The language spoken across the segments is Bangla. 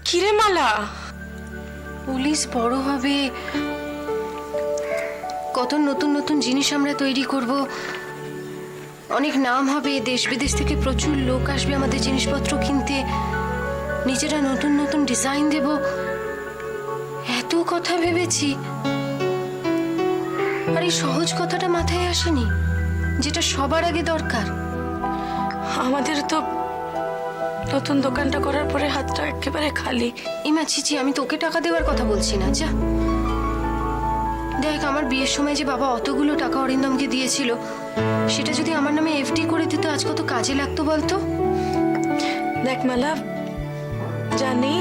কিরে মালা, পুলিশ বড় হবে, কত নতুন নতুন জিনিস আমরা তৈরি করব, অনেক নাম হবে, দেশ বিদেশ থেকে প্রচুর লোক আসবে আমাদের জিনিসপত্র কিনতে, নিজেরা নতুন নতুন ডিজাইন দেব, এত কথা ভেবেছি। আর এই সহজ কথাটা মাথায় আসেনি, যেটা সবার আগে দরকার। আমাদের তো নতুন দোকানটা করার পরে হাতটা একেবারে খালি। ইমা চিচি, আমি তোকে টাকা দেওয়ার কথা বলছি না, যা। দেখ, আমার বিয়ের সময় যে বাবা অতগুলো টাকা অরিন্দমকে দিয়েছিল, সেটা যদি আমার নামে এফডি করে দিত, আজ কত কাজে লাগতো বলতো। দেখ মালা, জানি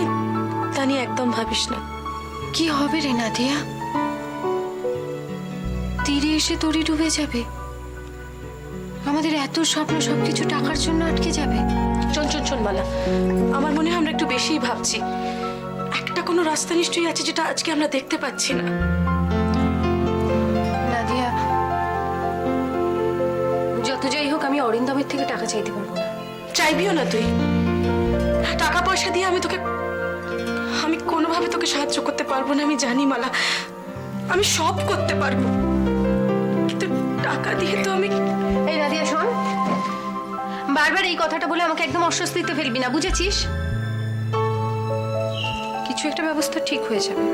তা নিয়ে একদম ভাবিস না। কি হবে রে নাদিয়া? তীরে এসে তরি ডুবে যাবে, আমাদের এত স্বপ্ন সবকিছু টাকার জন্য আটকে যাবে। শোন শোন শোন মালা, আমার মনে হয় আমরা একটু বেশিই ভাবছি। একটা কোনো রাস্তা নিশ্চয়ই আছে যেটা আজকে আমরা দেখতে পাচ্ছি না। নাদিয়া, যত যাই হোক, আমি অরিন্দমের থেকে টাকা চাইতে পারবো না। চাইবিও না তুই। টাকা পয়সা দিয়ে আমি কোনোভাবে তোকে সাহায্য করতে পারবো না, আমি জানি মালা। আমি সব করতে পারবো, কিন্তু টাকা দিয়ে তো আমি। এই নাদিয়া শোন, বারবার এই কথাটা বলে আমাকে একদম অস্বস্তিতে ফেলবি না, বুঝেছিস? কিছু একটা ব্যবস্থা ঠিক হয়ে যাবে,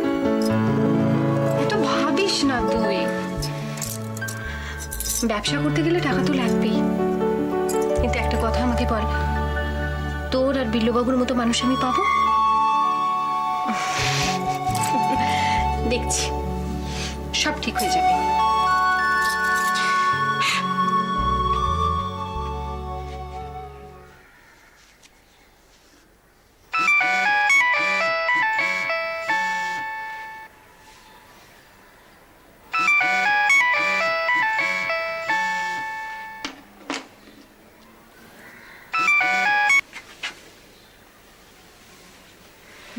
এটা ভাবিস না তুই। ব্যবসা করতে গেলে টাকা তো লাগবেই, কিন্তু একটা কথা আমাকে বল, তোর আর বিল্লবাবুর মতো মানুষ আমি পাবো? দেখছি সব ঠিক হয়ে যাবে।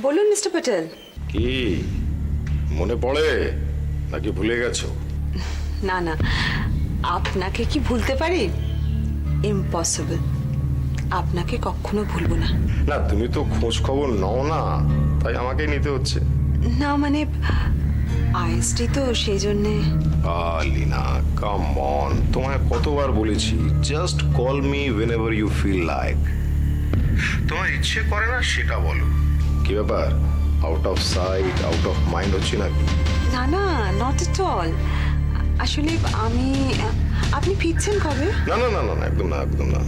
বলুন মিস্টার প্যাটেল। কি মনে পড়ে নাকি ভুলে গেছো? না না, আপনাকে কি ভুলতে পারি? ইম্পসিবল, আপনাকে কখনো ভুলবো না। না, তুমি তো খোঁজ খবর নাও না, তাই আমাকে নিতে হচ্ছে। না মানে আইএসটি তো সেই জন্যে। লিনা, কাম অন, তোমায় কতবার বলেছি, just call me whenever you feel like। তোমার ইচ্ছে করে না সেটা বলো। কি ব্যাপার, out of sight out of mind হচ্ছে নাকি? না না, নট এট অল। আসলে আপনি ফিরছেন কবে? না না না না না, একদম না, একদম না।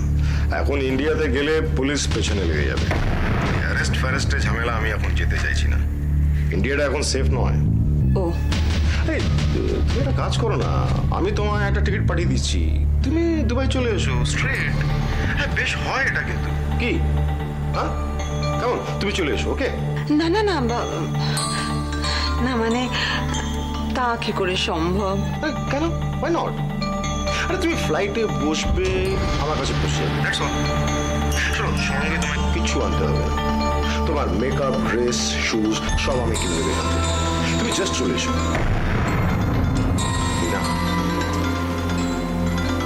এখন ইন্ডিয়াতে গেলে পুলিশ পেছনে লেগে যাবে, অ্যারেস্ট ফ্যারেস্টে ঝামেলা আমি এখন যেতে চাইছি না। ইন্ডিয়াটা এখন সেফ নয়। ও এই, তুমি একটা কাজ করো না, আমি তোমায় একটা টিকিট পাঠিয়ে দিচ্ছি, তুমি দুবাই চলে এসো স্ট্রেট। হ্যাঁ, বেশ হয় এটা, কিন্তু কি হ্যাঁ কেমন, তুমি চলে এসো, ওকে? না না না, না মানে তা কি করে সম্ভব? কেন, why not? আরে তুমি ফ্লাইটে বসবে, আমার কাছে বসে শোনো, সঙ্গে তোমায় কিছু আনতে হবে না, তোমার মেকআপ, ড্রেস, শুজ সব আমি কিনে দেবো এখান থেকে। তুমি জাস্ট চলে এসো। লিনা,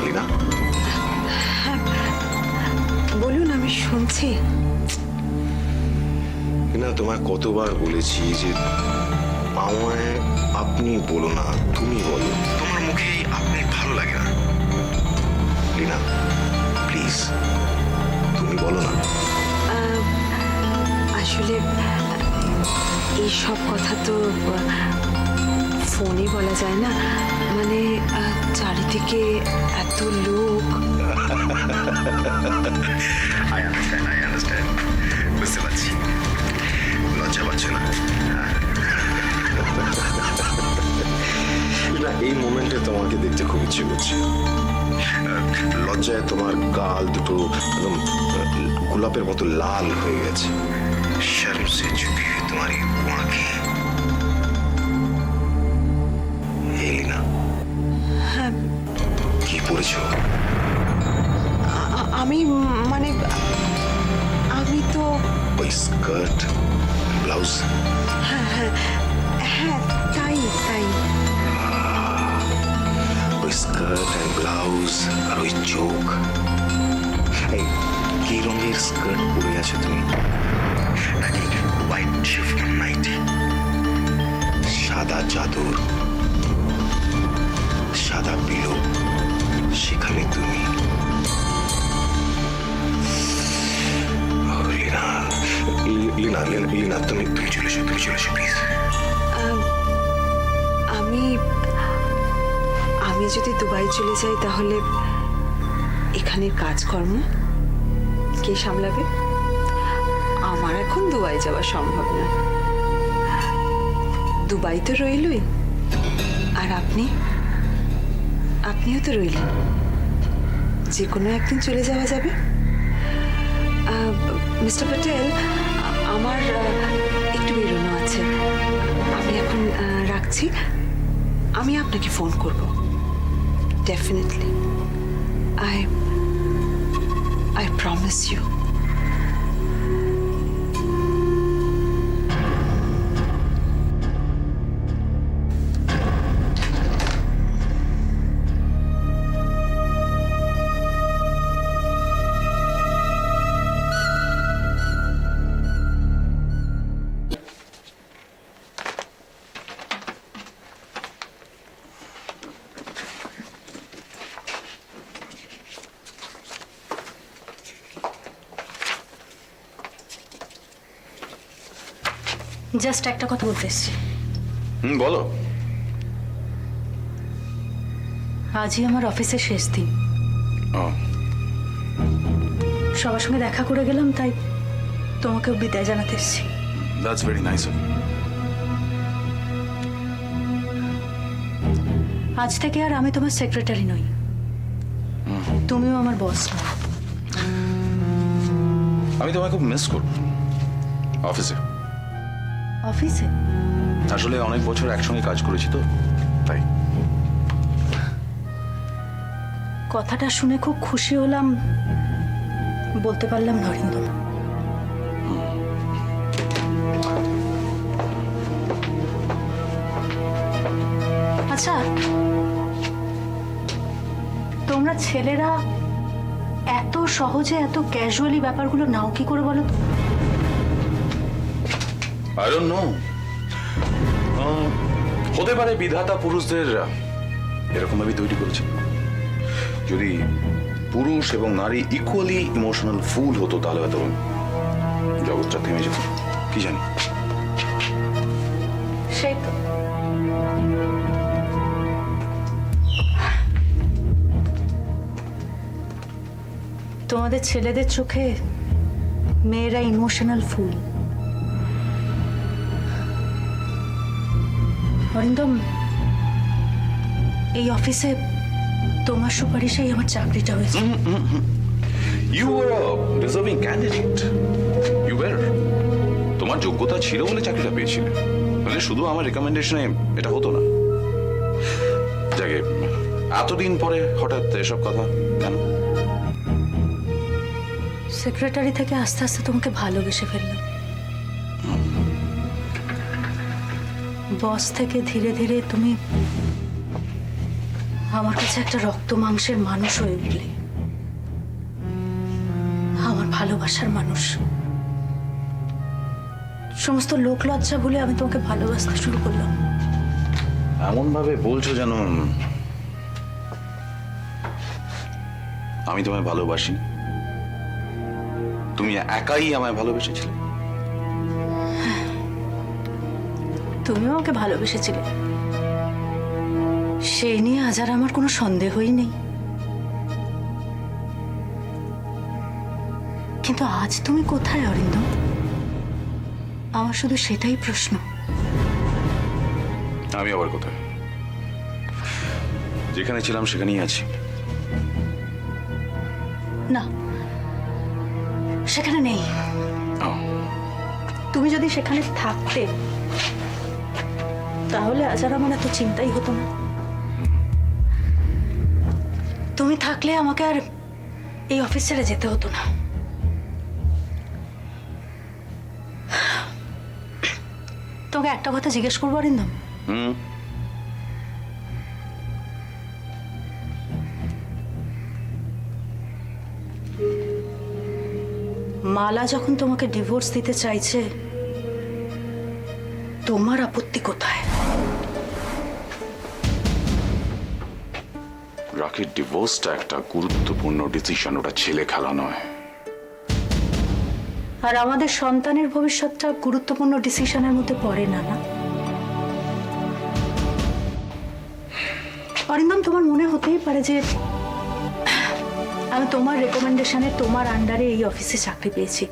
লিনা, বলুন, আমি শুনছি। লিনা, তোমায় কতবার বলেছি যে আমায় আপনি বলো না, তুমি বলো। তোমার মুখে আপনি ভালো লাগে না। লিনা প্লিজ, তুমি বলো না। আসলে এইসব কথা তো ফোনে বলা যায় না, মানে চারিদিকে এত লোক। আই আন্ডারস্ট্যান্ড, বুঝতে পারছি, লজ্জা পাচ্ছ না? না, এই মোমেন্টে তোমাকে দেখতে খুব ইচ্ছে করছে। লজ্জায় তোমার গাল দুটো একদম গোলাপের মতো লাল হয়ে গেছে। শর্ম সে ঝুঁকি হুই তোমারি আঁখি। এলিনা, কি পড়েছ? আমি মানে আমি তো ওই স্কার্ট, ব্লাউজ? হ্যাঁ হ্যাঁ হ্যাঁ, তাই তাই। ওই স্কার্ট অ্যান্ড ব্লাউজ আর ওই চোখ। এই কি রঙের স্কার্ট পরে আছো তুমি? নাকি হোয়াইট চাদর, সাদা পিলো, সেখানে তুমি। লীনা, লীনা, লীনা, তুমি চলে এসো, প্লিজ। আমি যদি দুবাই চলে যাই তাহলে এখানের কাজকর্ম কে সামলাবে? আমার এখন দুবাই যাওয়া সম্ভব না। দুবাই তো রইলই, আর আপনিও তো রইলেন। যে কোনো একদিন চলে যাওয়া যাবে। মিস্টার প্যাটেল, আমার একটু বেরোনো আছে, আমি এখন রাখছি। আমি আপনাকে ফোন করব definitely. I promise you. Just একটা কথা বলতে এসেছি। বলো। আজই আমার অফিসের শেষ দিন। সবার সঙ্গে দেখা করে গেলাম, তাই তোমাকেও বিদায় জানাতে এসেছি। That's very nice of you. আজ থেকে আর আমি তোমার সেক্রেটারি নই, তুমিও আমার বস না। আমি তোমায় খুব মিস করব অফিসে। অফিসে? আসলে অনেক বছর একসঙ্গে কাজ করেছি তো, তাই। কথাটা শুনে খুব খুশি হলাম, বলতে পারলাম না অরিন্দম। আচ্ছা, তোমরা ছেলেরা এত সহজে এত ক্যাজুয়ালি ব্যাপারগুলো নাও কি করে বলো তো? I don't know. হতে পারে বিধাতা পুরুষদের এরকম ভাবে তৈরি করেছে। যদি পুরুষ এবং নারী ইকুয়ালি ইমোশনাল ফুল হতো তাহলে হয়তো জগৎটা থেমে যেত, কি জানি। সেই তো। তোমাদের ছেলেদের চোখে মেয়েরা ইমোশনাল ফুল। অরিন্দম, এই অফিসে তোমার সুপারিশেই আমার চাকরিটা হয়েছে। You were a deserving candidate. You were. তোমার যোগ্যতা ছিল বলে চাকরিটা পেয়েছিলে, মানে শুধু আমার রেকমেন্ডেশনে এটা হতো না। যাকে এতদিন পরে হঠাৎ এসব কথা কেন? সেক্রেটারি থেকে আস্তে আস্তে তোমাকে ভালোবেসে ফেললাম, বস থেকে ধীরে ধীরে তুমি আমার কাছে একটা রক্ত মাংসের মানুষ হয়ে উঠলে, আমার ভালোবাসার মানুষ। সমস্ত লোক লজ্জা ভুলে আমি তোমাকে ভালোবাসতে শুরু করলাম। এমন ভাবে বলছো যেন আমি তোমায় ভালোবাসি। তুমি একাই আমায় ভালোবেসেছিলে। তুমিও আমাকে ভালোবেসেছিলে, সেই নিয়ে আজ আর আমার কোনো সন্দেহই নেই। কিন্তু আজ তুমি কোথায় অরিন্দম? আমার শুধু সেটাই প্রশ্ন। আমি আবার কোথায়? যেখানে ছিলাম সেখানেই আছি। না, সেখানে নেই। তুমি যদি সেখানে থাকতে তাহলে আজ আর আমার এত চিন্তাই হতো না। তুমি থাকলে আমাকে আর এই অফিস ছেড়ে যেতে হতো না। তোকে একটা কথা জিজ্ঞেস করবো অরিন্দম? মালা যখন তোমাকে ডিভোর্স দিতে চাইছে, তোমার আপত্তি কোথায়? রাখির ডিভোর্সটা একটা গুরুত্বপূর্ণ ডিসিশন, ওটা ছেলে খেলা নয়। আর আমাদের সন্তানের ভবিষ্যৎটা গুরুত্বপূর্ণ ডিসিশনের মধ্যে পড়ে না, না? অরিন্দম, তোমার মনে হতেই পারে যে আমি তোমার রেকমেন্ডেশনে তোমার আন্ডারে এই অফিসে চাকরি পেয়েছি,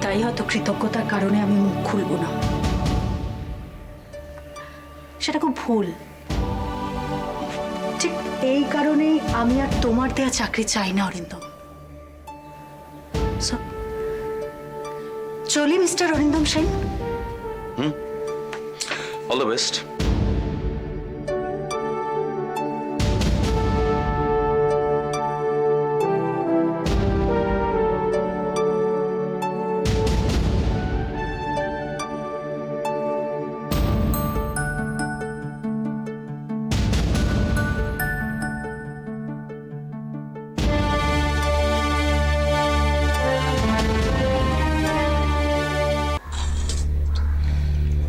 তাই হয়তো কৃতজ্ঞতার কারণে আমি মুখ খুলব না। সেটা খুব ভুল। ঠিক এই কারণেই আমি আর তোমার দেয়া চাকরি চাই না অরিন্দম। চলি mister Arindam Sen. All the best.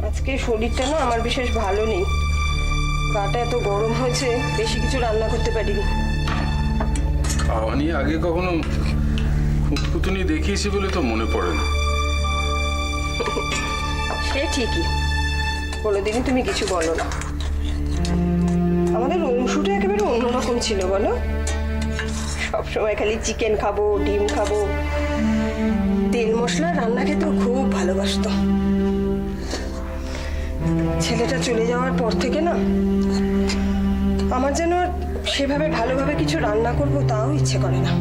আজকে শরীরটা না আমার বিশেষ ভালো নেই, গাটা এত গরম হয়েছে, বেশি কিছু রান্না করতে পারিনি। খাওয়া নিয়ে আগে কখনো খুঁতখুতুনি দেখিয়েছি বলে তো মনে পড়ে না। সে ঠিকই, কোনোদিনই তুমি কিছু বলো না। আমাদের অংশুটা একেবারে অন্যরকম ছিল বলো, সবসময় খালি চিকেন খাবো, ডিম খাবো, তেল মশলা রান্না খেতেও খুব ভালোবাসতো। ছেলেটা চলে যাওয়ার পর থেকে না আমার যেন আর সেভাবে ভালোভাবে কিছু রান্না করব তাও ইচ্ছে করে না।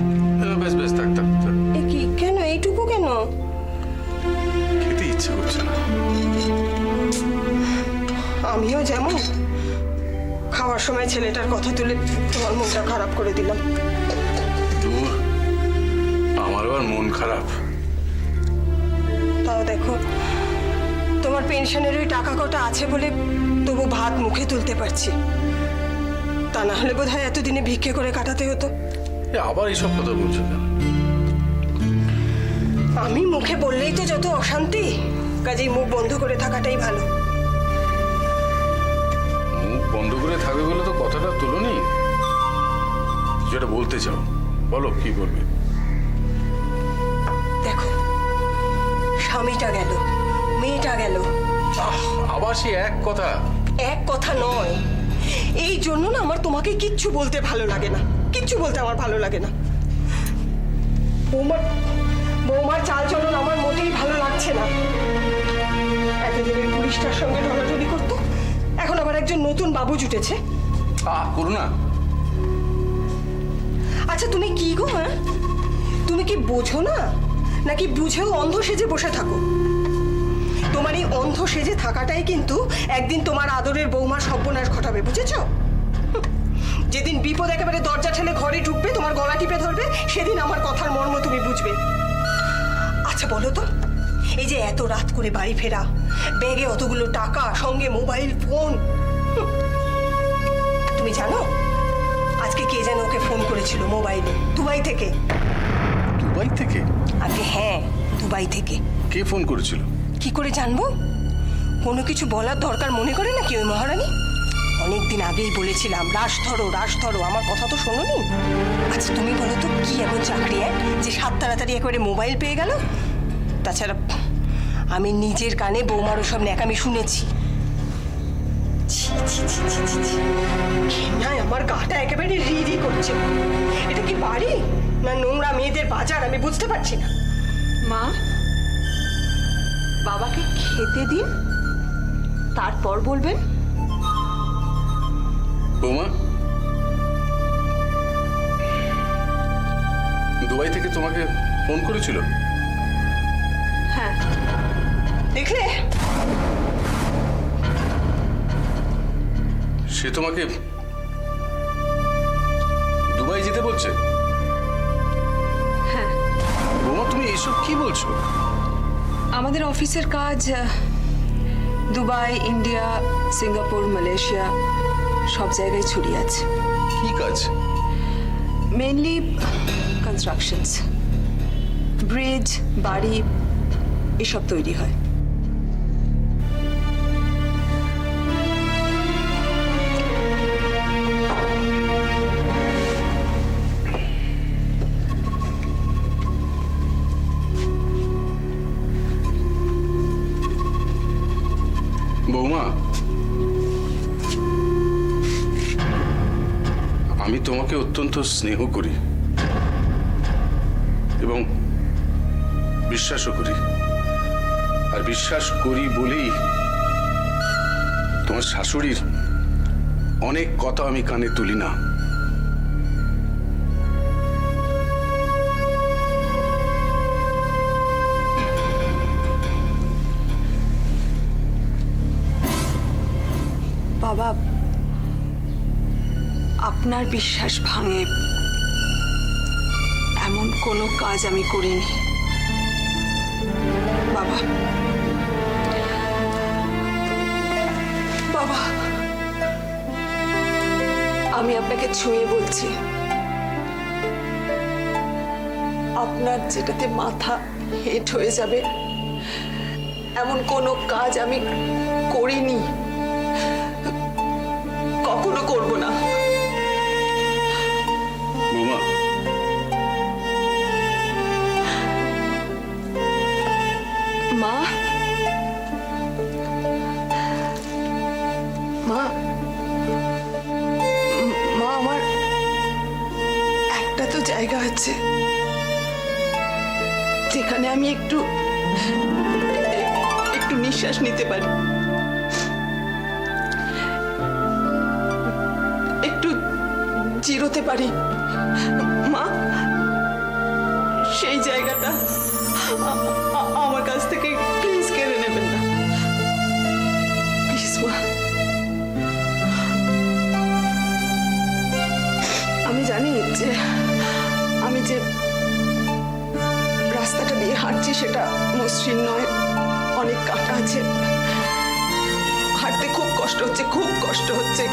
বেশ বেশ, থাক থাক থাক। এ কি, কেন এইটুকু কেন? খেতে ইচ্ছে করছে না। আমিও যেমন খাওয়ার সময় ছেলেটার কথা তুলে তোমার মনটা খারাপ করে দিলাম। দূর, আমার আবার মন খারাপ? তাও দেখো, তোমার পেনশনের ওই টাকা কটা আছে বলে তবু ভাত মুখে তুলতে পারছি, তা না হলে বোধহয় এতদিনে ভিক্ষে করে কাটাতে হতো। আবার এইসব কথা বলছো কেন? আমি মুখে বললেই তো যত অশান্তি, কাজেই মুখ বন্ধ করে থাকাটাই ভালো। মুখ বন্ধ করে থাকবে বলে তো কথাটা তুলোনি। যেটা বলতে চাও বলো, কি বলবে? দেখো, স্বামীটা গেল, মেয়েটা গেল, আবার সে এক কথা। এক কথা নয়। এই জন্য না আমার তোমাকে কিচ্ছু বলতে ভালো লাগে না, কিচ্ছু বলতে আমার ভালো লাগে না। বৌমার চালচলন আমার মোটেই ভালো লাগছে না। এতদিনের পুলিশটার সঙ্গে ঢলাঢলি করতো, এখন আবার একজন নতুন বাবু জুটেছে। করুণা, আচ্ছা তুমি কি গো, হ্যাঁ? তুমি কি বোঝো না, নাকি বুঝেও অন্ধ সেজে বসে থাকো? তোমার এই অন্ধ সেজে থাকাটাই কিন্তু একদিন তোমার আদরের বৌমার সর্বনাশ ঘটাবে, বুঝেছো? যেদিন বিপদ একেবারে দরজা ঠেলে ঘরে ঢুকবে, তোমার গলা টিপে ধরবে, সেদিন আমার কথার মর্ম তুমি বুঝবে। আচ্ছা বলো তো, এই যে এত রাত করে বাড়ি ফেরা, ব্যাগে অতগুলো টাকা, সঙ্গে মোবাইল ফোন, তুমি জানো আজকে কে যেন ওকে ফোন করেছিল মোবাইলে, দুবাই থেকে। দুবাই থেকে? আগে হ্যাঁ, দুবাই থেকে। কে ফোন করেছিল? কি করে জানবো? কোনো কিছু বলার দরকার মনে করে নাকি ওই মহারানী? অনেকদিন আগেই বলেছিলাম রাশ ধরো, রাশ ধরো, আমার কথা তো শোনোনি। আচ্ছা তুমি বলো তো, কি এমন চাকরি যে সাত তাড়াতাড়ি একেবারে মোবাইল পেয়ে গেল? তাছাড়া আমি নিজের কানে বৌমার ওসব ন্যাকামি শুনেছি। ছি ছি ছি ছি ছি ছি, ঘেন্নায় আমার গাটা একেবারে রি রি করছে। এটা কি বাড়ি না নোংরা মেয়েদের বাজার, আমি বুঝতে পারছি না। মা, বাবাকে খেতে দিন, তারপর বলবেন। বৌমা, দুবাই থেকে তোমাকে ফোন করেছিল? হ্যাঁ। দেখলে, সে তোমাকে দুবাই যেতে বলছে? হ্যাঁ। বৌমা, তুমি এইসব কি বলছো? আমাদের অফিসের কাজ দুবাই, ইন্ডিয়া, সিঙ্গাপুর, মালয়েশিয়া সব জায়গায় ছড়িয়ে আছে। কি কাজ? মেনলি কনস্ট্রাকশনস, ব্রিজ, বাড়ি এসব তৈরি হয়। বৌমা, আমি তোমাকে অত্যন্ত স্নেহ করি এবং বিশ্বাসও করি। আর বিশ্বাস করি বলেই তোমার শাশুড়ির অনেক কথা আমি কানে তুলি না। বাবা, আপনার বিশ্বাস ভাঙে এমন কোনো কাজ আমি করিনি। বাবা, বাবা, আমি আপনাকে ছুঁয়ে বলছি, আপনার যেটাতে মাথা হেট হয়ে যাবে এমন কোনো কাজ আমি করিনি, কখনো করব না। বৌমা, মা, মা, মা, আমার একটা তো জায়গা আছে যেখানে আমি একটু নিঃশ্বাস নিতে পারি, একটু জিরোতে পারি। মা, সেই জায়গাটা আমার কাছ থেকে প্লিজ কেড়ে নেবেন না, প্লিজ। মা, আমি জানি যে আমি যে রাস্তাটা দিয়ে হাঁটছি সেটা মসৃণ নয়, অনেক কাঁটা আছে, হাঁটতে খুব কষ্ট হচ্ছে, খুব কষ্ট হচ্ছে।